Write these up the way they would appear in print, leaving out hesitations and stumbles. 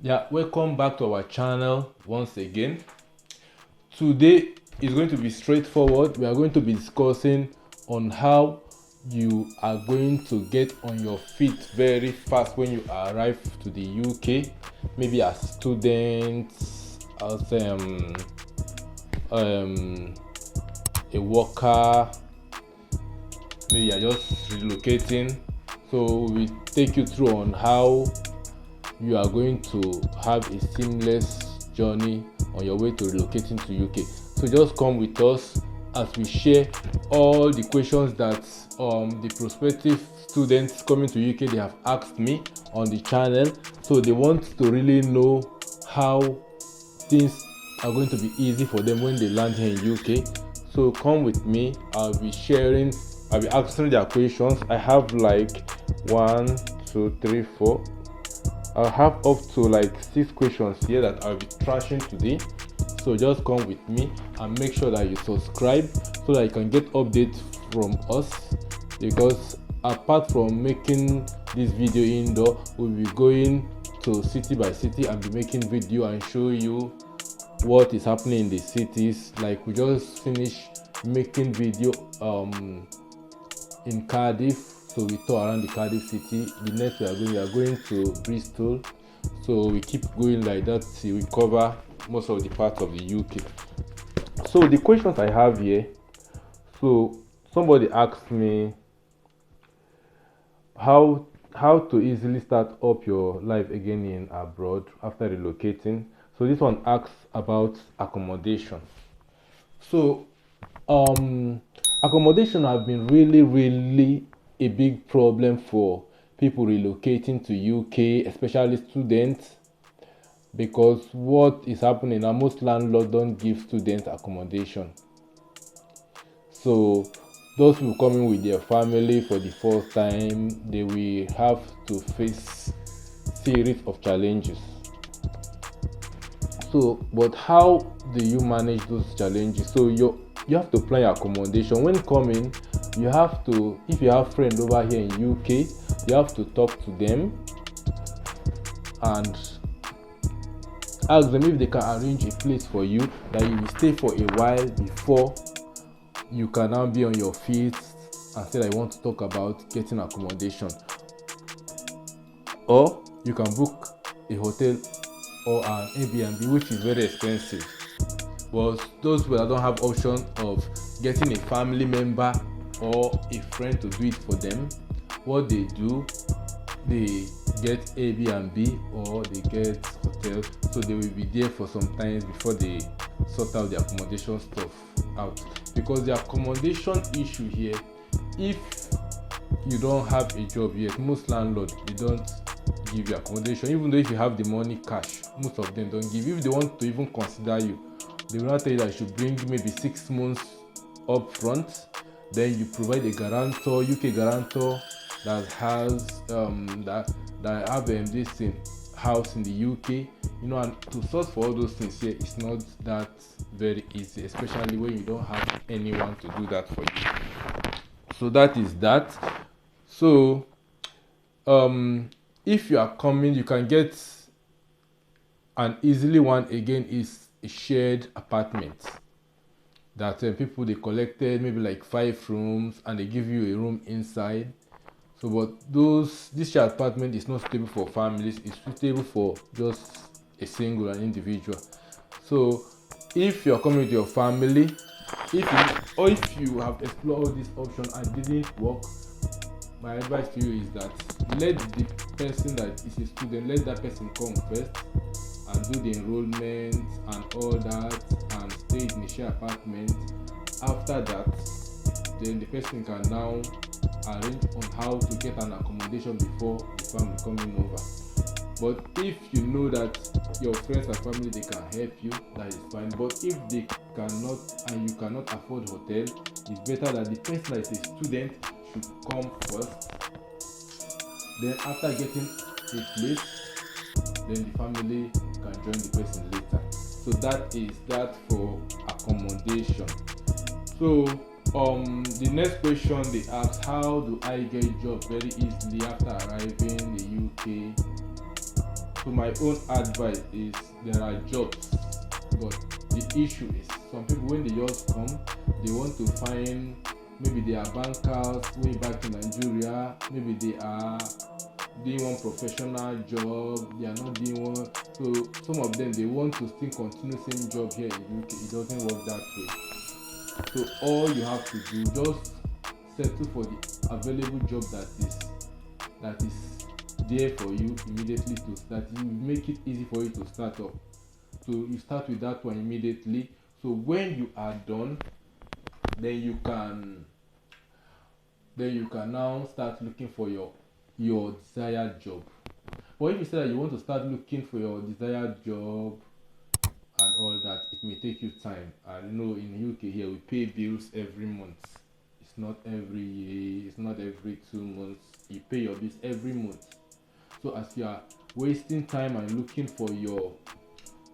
Yeah, welcome back to our channel once again. Today is going to be straightforward. We are going to be discussing on how you are going to get on your feet very fast when you arrive to the UK, maybe as students, as um, a worker, maybe you're just relocating. So we take you through on how you are going to have a seamless journey on your way to relocating to UK. So just come with us as we share all the questions that the prospective students coming to UK they have asked me on the channel. So they want to really know how things are going to be easy for them when they land here in UK. So come with me. I'll be answering their questions. I have like 1, 2, 3, 4. I have up to like 6 questions here that I'll be trashing today. So just come with me and make sure that you subscribe so that you can get updates from us, because apart from making this video indoor, we'll be going to city by city and be making video and show you what is happening in the cities. Like we just finished making video in Cardiff, so we tour around the Cardiff city. The next we are going to Bristol, so we keep going like that till we cover most of the parts of the UK. So the questions I have here, so somebody asked me how to easily start up your life again in abroad after relocating. So this one asks about accommodation. So accommodation have been really a big problem for people relocating to UK, especially students, because what is happening now, most landlords don't give students accommodation. So those who come in with their family for the first time, they will have to face series of challenges. So but how do you manage those challenges? So you have to plan your accommodation when coming. You have to, if you have friends over here in UK, you have to talk to them and ask them if they can arrange a place for you that you will stay for a while before you can now be on your feet and say that you want to talk about getting accommodation. Or you can book a hotel or an Airbnb, which is very expensive. But those that don't have option of getting a family member or a friend to do it for them, what they do, they get Airbnb or they get hotel, so they will be there for some time before they sort out the accommodation stuff out. Because the accommodation issue here, if you don't have a job yet, most landlords they don't give you accommodation. Even though if you have the money cash, most of them don't give. If they want to even consider you, they will not tell you that you should bring maybe 6 months up front, then you provide a guarantor, UK guarantor that has that have this thing house in the UK, and to source for all those things here is not that very easy, especially when you don't have anyone to do that for you. So that is that. So if you are coming, you can get an easily one again is a shared apartment that people they collected maybe like 5 rooms and they give you a room inside. So but this shared apartment is not suitable for families, it's suitable for just a single and individual. So if you're coming with your family, if you have explored all this option and didn't work, my advice to you is that let the person that is a student, let that person come first and do the enrollment and all that and stay in the shared apartment. After that, then the person can now arrange on how to get an accommodation before the family coming over. But if you know that your friends and family they can help you, that is fine. But if they cannot and you cannot afford hotel, it's better that the person that is a student should come first. Then after getting a place, then the family can join the person later. So that is that for accommodation. So the next question they ask, how do I get job very easily after arriving in the UK? So my own advice is there are jobs, but the issue is some people when they just come, they want to find, maybe they are bankers way back in Nigeria, maybe they are doing one professional job, they are not doing one. So some of them they want to still continue same job here in UK. It doesn't work that way. So all you have to do, just settle for the available job that is there for you immediately to start. You make it easy for you to start up. So you start with that one immediately. So when you are done, then you can now start looking for your desired job. But if you say that you want to start looking for your desired job and all that, it may take you time. And you know, in the UK here, we pay bills every month. It's not every year, it's not every 2 months. You pay your bills every month. So as you are wasting time and looking for your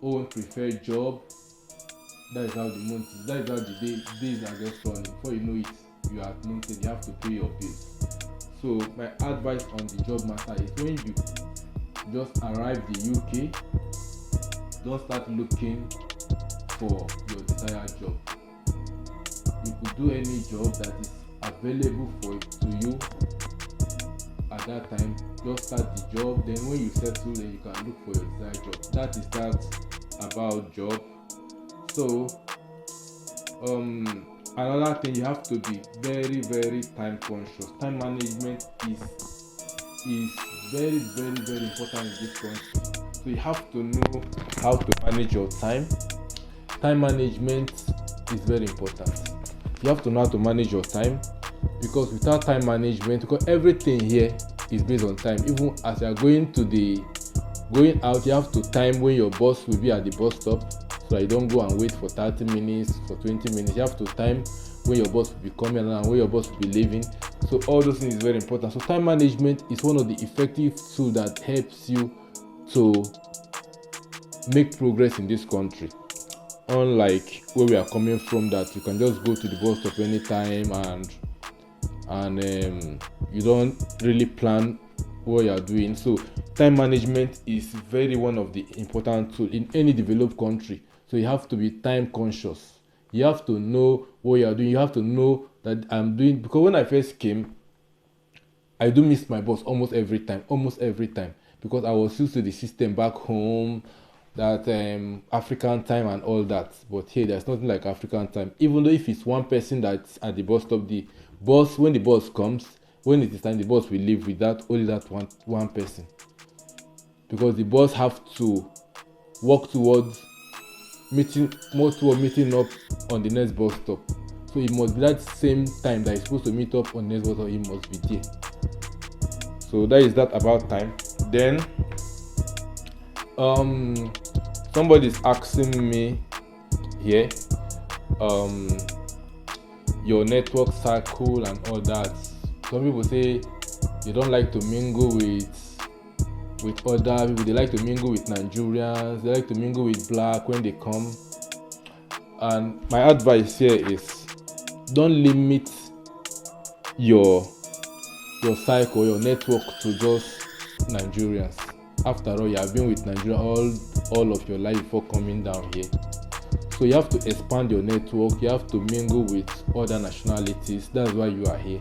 own preferred job, that is how the month is. That is how the days are just running. Before you know it, you are monthly, you have to pay your bills. So my advice on the job matter is when you just arrive the UK, don't start looking for your desired job. You could do any job that is available to you at that time. Just start the job, then when you settle, then you can look for your desired job. That is that about job. So another thing, you have to be very, very time conscious. Time management is very, very, very important in this country. So you have to know how to manage your time. Time management is very important. You have to know how to manage your time, because without time management, because everything here is based on time. Even as you are going out, you have to time when your boss will be at the bus stop, so that you don't go and wait for 30 minutes, for 20 minutes. You have to time when your boss will be coming and when your boss will be leaving. So all those things is very important. So time management is one of the effective tools that helps you to make progress in this country. Unlike where we are coming from, that you can just go to the bus stop anytime and you don't really plan what you are doing. So time management is very one of the important tools in any developed country. So you have to be time conscious. You have to know what you are doing. You have to know that I'm doing, because when I first came, I do miss my boss almost every time, because I was used to the system back home, that African time and all that. But here, there's nothing like African time. Even though if it's one person that's at the bus stop, the boss, when the boss comes, when it is time, the boss will leave with that only that one person, because the boss have to work towards meeting up on the next bus stop. So it must be that same time that he's supposed to meet up on the next bus stop, he must be there. So that is that about time. Then somebody's asking me here, your network circle and all that. Some people say they don't like to mingle with other people. They like to mingle with Nigerians, they like to mingle with black when they come. And my advice here is, don't limit your cycle, your network to just Nigerians. After all, you have been with Nigeria all of your life before coming down here. So you have to expand your network. You have to mingle with other nationalities. That's why you are here.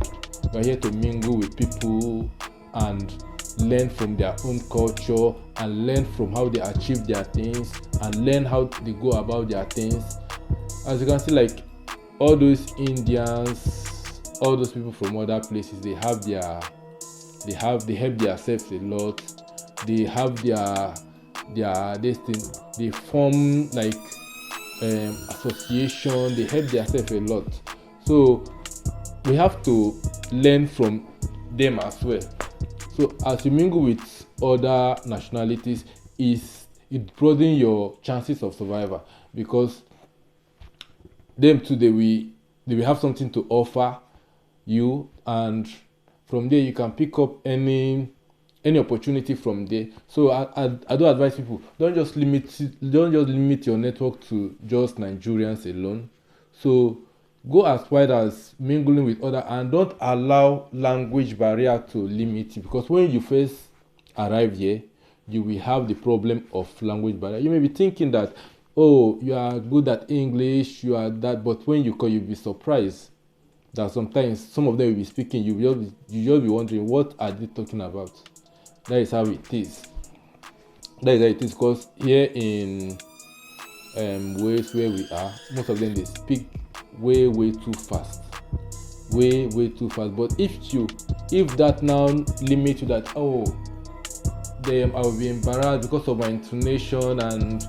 You are here to mingle with people and learn from their own culture, and learn from how they achieve their things, and learn how they go about their things. As you can see, like all those Indians, all those people from other places, they help themselves a lot. They have this thing. They form like association. They help themselves a lot. So we have to learn from them as well. So as you mingle with other nationalities, it broadens your chances of survival, because them too, they will have something to offer you, and from there you can pick up any opportunity from there. So I do advise people, don't just limit your network to just Nigerians alone. So go as wide as mingling with other, and don't allow language barrier to limit you, because when you first arrive here, you will have the problem of language barrier. You may be thinking that, oh, you are good at English, you are that, but when you call, you'll be surprised that sometimes some of them will be speaking, you just be wondering, what are they talking about? That is how it is. That is how it is, because here in Wales where we are, most of them, they speak way too fast. Way too fast. But if that now limits you that, oh, I will be embarrassed because of my intonation, and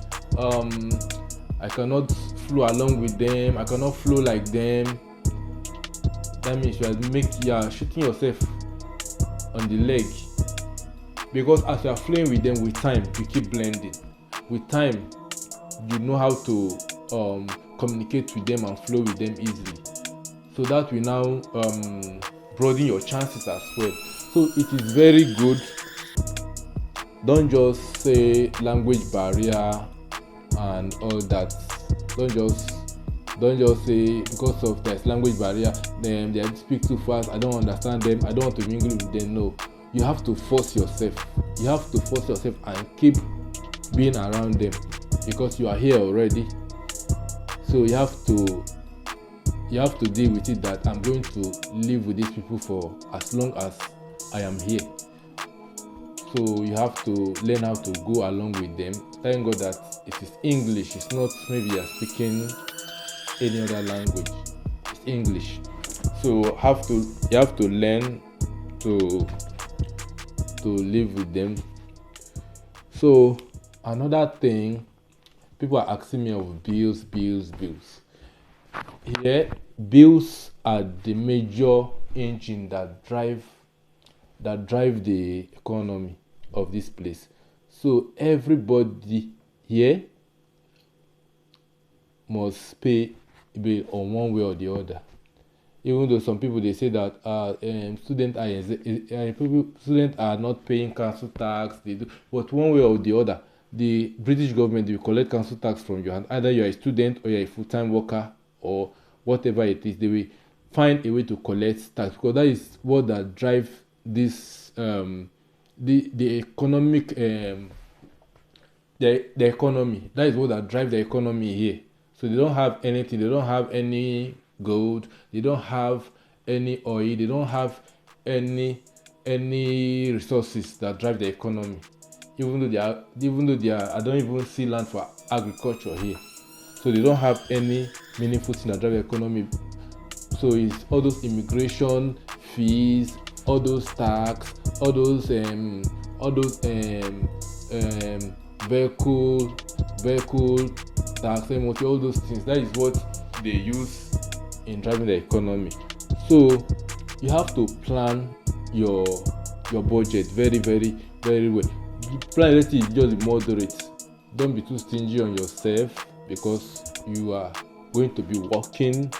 I cannot flow along with them, I cannot flow like them, that means you are shooting yourself on the leg. Because as you are flowing with them, with time you keep blending. With time you know how to communicate with them and flow with them easily. So that will now broaden your chances as well. So it is very good. Don't just say language barrier and all that. Don't just say because of there's language barrier, they speak too fast, I don't understand them, I don't want to mingle with them. No, you have to force yourself. You have to force yourself and keep being around them, because you are here already. So you have to deal with it, that I'm going to live with these people for as long as I am here. So you have to learn how to go along with them. Thank God that it is English. It's not maybe you're speaking any other language. It's English. So you have to learn to live with them. So another thing, people are asking me of bills. Here, bills are the major engine that drive the economy of this place. So everybody here must pay bill on one way or the other. Even though some people, they say that students are not paying council tax, they do, but one way or the other, the British government will collect council tax from you, and either you are a student or you are a full-time worker or whatever it is, they will find a way to collect tax, because that is what that drive this the economic the economy. That is what that drive the economy here. So they don't have anything, they don't have any gold, they don't have any oil, they don't have any resources that drive the economy. Even though they are, I don't even see land for agriculture here. So they don't have any meaningful thing that drive the economy. So it's all those immigration fees, all those tax, all those vehicle tax, all those things. That is what they use in driving the economy. So you have to plan your budget very well. Plan it, just moderate. Don't be too stingy on yourself, because you are going to be working.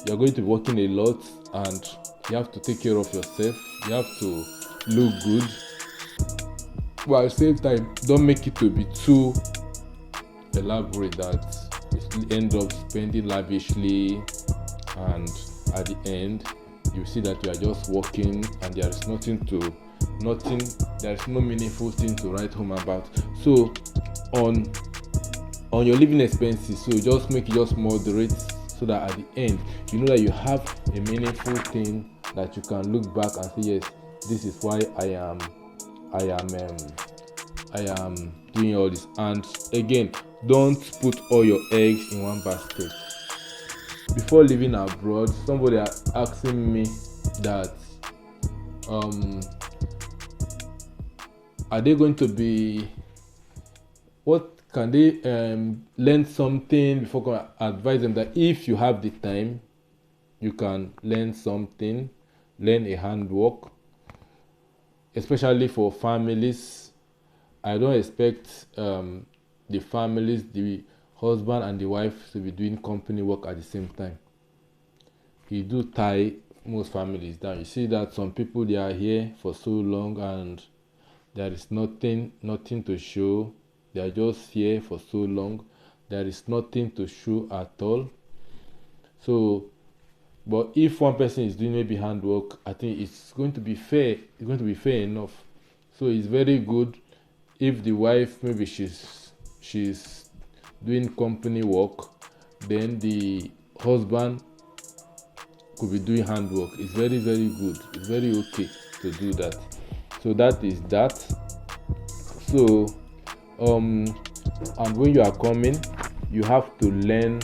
You are going to be working a lot, and you have to take care of yourself. You have to look good, but at the same time, don't make it to be too elaborate that you end up spending lavishly, and at the end you see that you are just working and there is there is no meaningful thing to write home about. So on your living expenses, so just make it just moderate, so that at the end you know that you have a meaningful thing that you can look back and say, yes, this is why I am doing all this. And again, don't put all your eggs in one basket. Before living abroad, somebody are asking me that are they going to be, what can they learn something before I advise them that if you have the time, you can learn something, learn a handwork, especially for families. I don't expect the families, the husband and the wife, to be doing company work at the same time. You do tie most families down. You see that some people, they are here for so long and there is nothing to show. They are just here for so long. There is nothing to show at all. So, but if one person is doing maybe handwork, I think it's going to be fair. It's going to be fair enough. So it's very good if the wife maybe she's doing company work, then the husband could be doing handwork. It's very good. It's very okay to do that. So that is that. So and when you are coming, you have to learn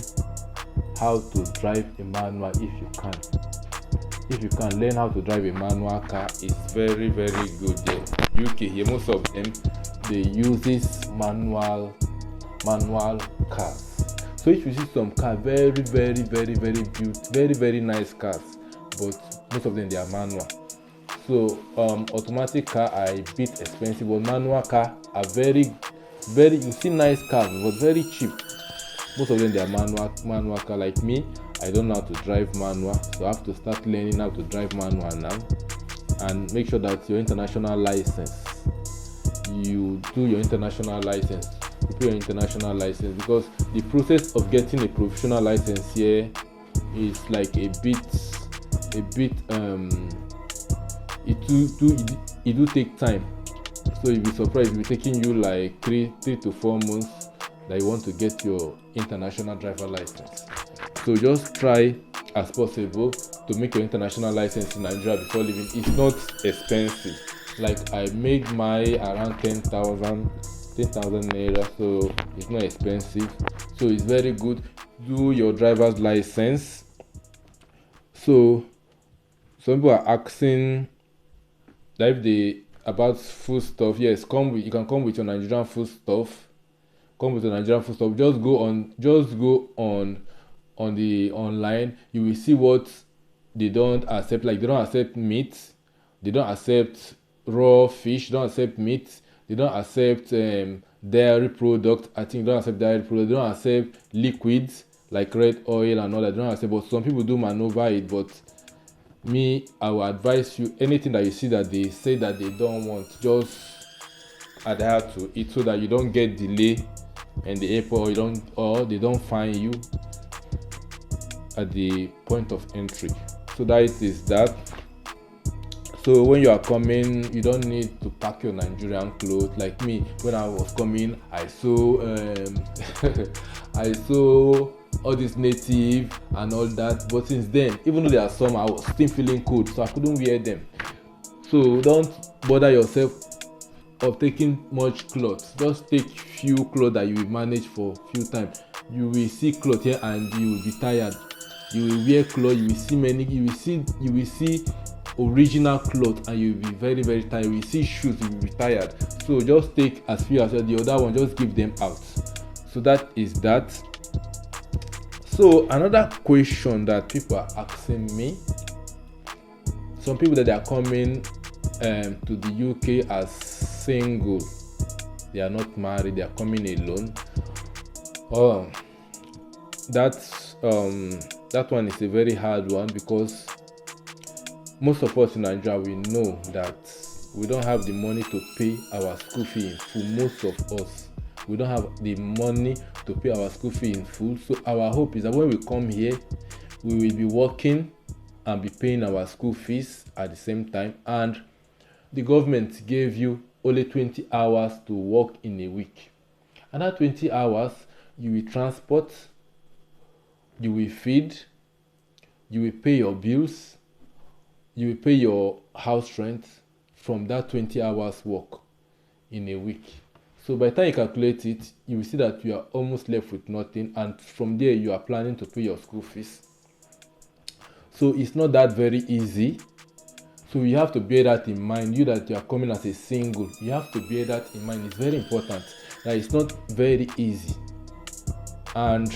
how to drive a manual if you can. If you can learn how to drive a manual car, it's very good there. UK here, most of them they use this manual cars. So if you see some car very built, very nice cars, but most of them they are manual. So automatic car are a bit expensive, but manual car are very you see nice cars but very cheap. Most of them they are manual car. Like me, I don't know how to drive manual, so I have to start learning how to drive manual now. And make sure that your international license, you do your international license, prepare your international license, because the process of getting a provisional license here is like a bit it do take time. So you'll be surprised, it'll be taking you like 3 to 4 months that you want to get your international driver license. So just try as possible to make your international license in Nigeria before leaving. It's not expensive. Like I made my around 10,000 naira, so it's not expensive. So it's very good. Do your driver's license. So some people are asking that if they about food stuff. Yes, you can come with your Nigerian food stuff. Just go on the online. You will see what they don't accept. Like they don't accept meat, they don't accept raw fish, they don't accept meat, they don't accept dairy product. I think they don't accept dairy product. They don't accept liquids like red oil and all that. They don't accept. But some people do maneuver it. But me, I will advise you, anything that you see that they say that they don't want, just adhere to it so that you don't get delay in the airport, or they don't find you at the point of entry. So that is that. So when you are coming, you don't need to pack your Nigerian clothes. Like me, when I was coming, I saw all this native and all that. But since then, even though there are some, I was still feeling cold, so I couldn't wear them. So don't bother yourself of taking much clothes. Just take few clothes that you will manage for few times. You will see clothes here and you will be tired. You will wear clothes, you will see many, you will see original clothes and you will be very tired. You will see shoes, you will be tired. So just take as few as the other one, just give them out. So that is that. So another question that people are asking me, some people that they are coming to the UK as single, they are not married, they are coming alone. That one is a very hard one, because most of us in Nigeria, we know that we don't have the money to pay our school fee in full. Most of us, we don't have the money to pay our school fee in full. So our hope is that when we come here, we will be working and be paying our school fees at the same time. And the government gave you only 20 hours to work in a week. And that 20 hours, you will transport, you will feed, you will pay your bills, you will pay your house rent from that 20 hours work in a week. So by the time you calculate it, you will see that you are almost left with nothing, and from there you are planning to pay your school fees. So it's not that very easy. So you have to bear that in mind. You that you are coming as a single, you have to bear that in mind. It's very important that it's not very easy. And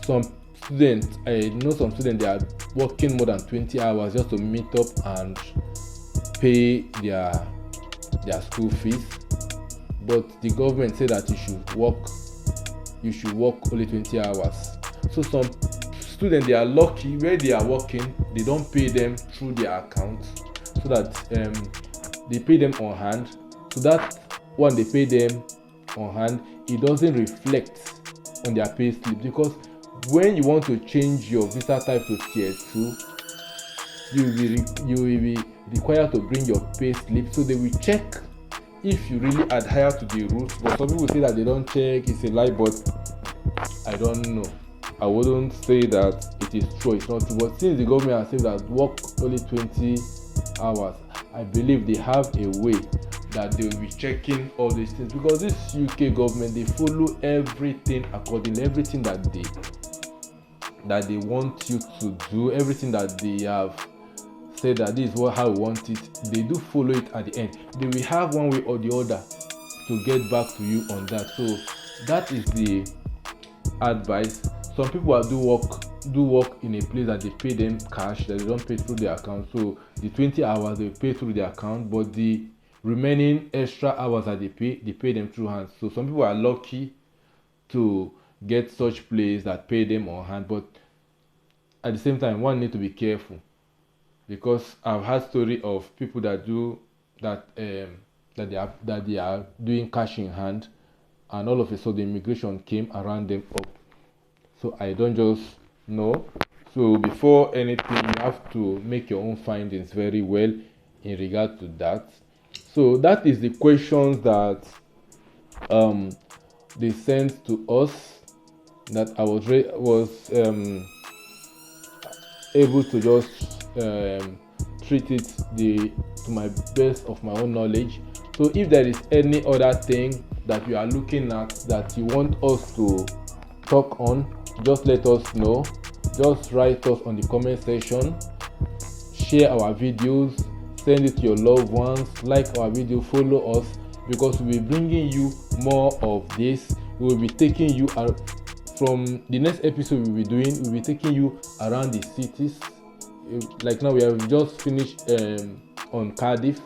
some students, I know some students, they are working more than 20 hours just to meet up and pay their school fees. But the government said that you should work only 20 hours. So some students, they are lucky where they are working, they don't pay them through their account, so that they pay them on hand. So that when they pay them on hand, it doesn't reflect on their pay slip, because when you want to change your visa type to tier 2, you will be required to bring your pay slip. So they will check if you really adhere to the rules. But some people say that they don't check, it's a lie, but I don't know. I wouldn't say that it is true, it's not true. But since the government has said that work only 20 hours, I believe they have a way that they will be checking all these things, because this UK government, they follow everything accordingly, everything that they want you to do, everything that they have said that this is how we want it, they do follow it at the end. They will have one way or the other to get back to you on that. So that is the advice. Some people are do work in a place that they pay them cash, that they don't pay through their account. So the 20 hours they pay through their account, but the remaining extra hours that they pay them through hands. So some people are lucky to get such place that pay them on hand, but at the same time one need to be careful, because I've had story of people that do that that they are doing cash in hand, and all of a sudden immigration came around them up. So I don't just know. So before anything, you have to make your own findings very well in regard to that. So that is the questions that they sent to us, that I was able to just treat it to my best of my own knowledge. So if there is any other thing that you are looking at that you want us to talk on, just let us know. Just write us on the comment section, share our videos, send it to your loved ones, like our video, follow us, because we'll be bringing you more of this. We will be taking you from the next episode we'll be taking you around the cities. Like now we have just finished on Cardiff.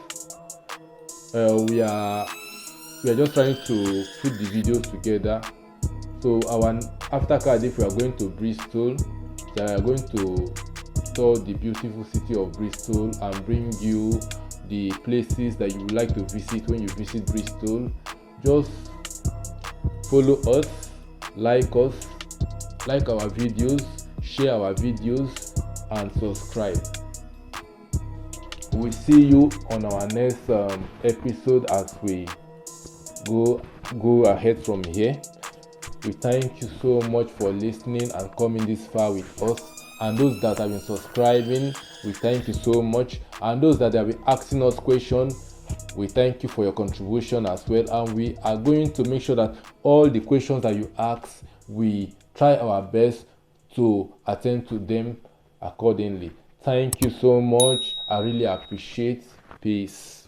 We are just trying to put the videos together. So after Cardiff we are going to Bristol. So we are going to tour the beautiful city of Bristol and bring you the places that you would like to visit when you visit Bristol. Just follow us, like our videos, share our videos, and subscribe. We'll see you on our next episode as we go ahead from here. We thank you so much for listening and coming this far with us. And those that have been subscribing, we thank you so much. And those that have been asking us questions, we thank you for your contribution as well. And we are going to make sure that all the questions that you ask, we try our best to attend to them accordingly. Thank you so much. I really appreciate. Peace.